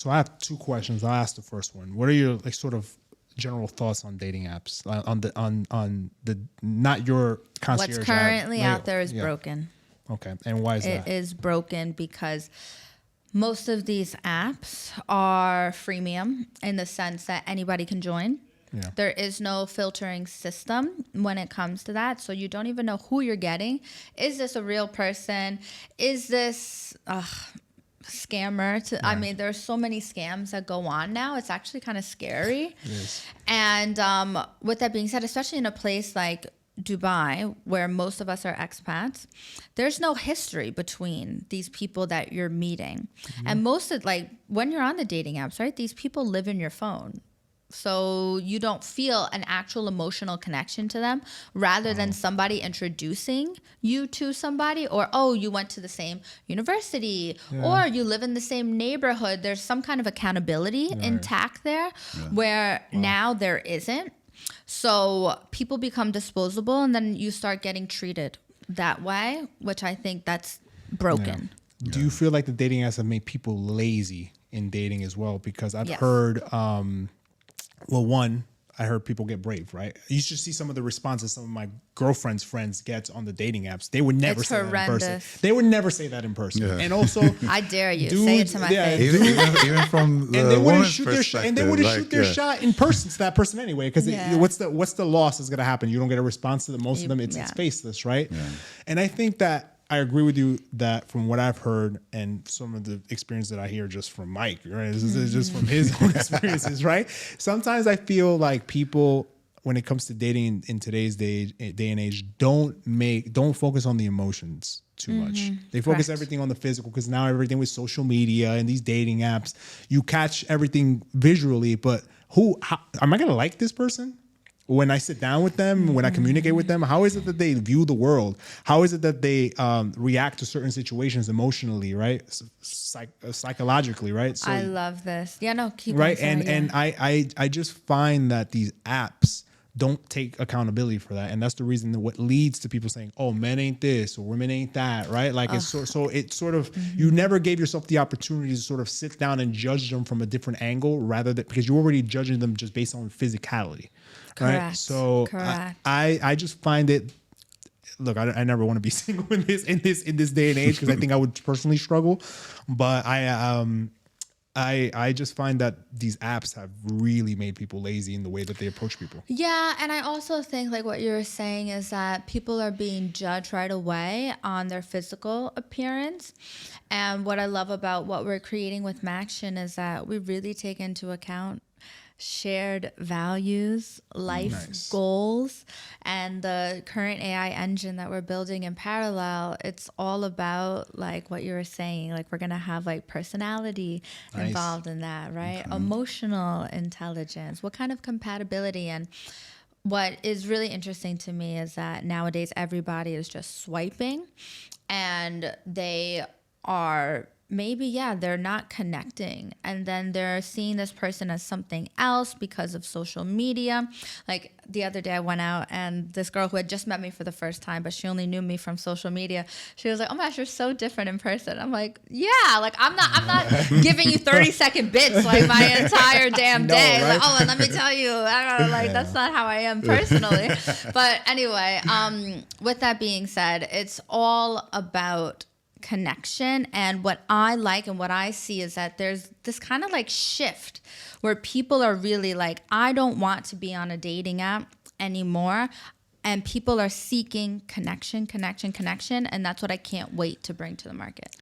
So I have two questions. I'll ask the first one. What are your like sort of general thoughts on dating apps? On the not your concierge What's currently app, out there is broken. Okay. And why is that? It is broken because most of these apps are freemium in the sense that anybody can join. Yeah. There is no filtering system when it comes to that. So you don't even know who you're getting. Is this a real person? Is this scammer? I mean, there's so many scams that go on now. It's actually kind of scary. Yes. And with that being said, especially in a place like Dubai, where most of us are expats, there's no history between these people that you're meeting. Mm-hmm. And most of like when you're on the dating apps, right, these people live in your phone. So you don't feel an actual emotional connection to them rather than somebody introducing you to somebody, or, oh, you went to the same university or you live in the same neighborhood. There's some kind of accountability intact there where now there isn't. So people become disposable and then you start getting treated that way, which I think that's broken. Yeah. Do you feel like the dating apps have made people lazy in dating as well? Because I've heard... well, one, I heard people get brave, right? You should see some of the responses some of my girlfriend's friends get on the dating apps. They would never say that in person. They would never say that in person. Yeah. And also, I dare you, say it to my face. Even from the woman's perspective. And they wouldn't shoot their shot in person to that person anyway. Because what's the loss that's going to happen? You don't get a response to most of them. It's faceless, right? Yeah. And I think that I agree with you that from what I've heard and some of the experience that I hear just from Mike, right? This is just from his own experiences, right? Sometimes I feel like people, when it comes to dating in today's day and age, don't focus on the emotions too much. They focus everything on the physical because now everything with social media and these dating apps, you catch everything visually, but how am I going to like this person? When I sit down with them, when I communicate with them, how is it that they view the world? How is it that they react to certain situations emotionally, right? Psychologically, right? So, I love this. Yeah, no, keep right. And I just find that these apps don't take accountability for that, and that's the reason that what leads to people saying, "Oh, men ain't this or women ain't that," right? Like it's sort of you never gave yourself the opportunity to sort of sit down and judge them from a different angle, rather than because you're already judging them just based on physicality. Correct. Right. So I just find it. Look, I never want to be single in this day and age because I think I would personally struggle. But I just find that these apps have really made people lazy in the way that they approach people. Yeah, and I also think like what you were saying is that people are being judged right away on their physical appearance. And what I love about what we're creating with Maxion is that we really take into account shared values, life goals, and the current AI engine that we're building in parallel. It's all about like what you were saying, like we're going to have like personality involved in that, right? Emotional intelligence, what kind of compatibility. And what is really interesting to me is that nowadays everybody is just swiping and they are maybe, they're not connecting. And then they're seeing this person as something else because of social media. Like the other day I went out and this girl who had just met me for the first time, but she only knew me from social media. She was like, "Oh my gosh, you're so different in person." I'm like, yeah, like I'm not giving you 30-second bits like my entire damn day. Right? Like, oh, and let me tell you, I don't know, like that's not how I am personally. But anyway, with that being said, it's all about connection. And what I like and what I see is that there's this kind of like shift where people are really like, I don't want to be on a dating app anymore. And people are seeking connection. And that's what I can't wait to bring to the market.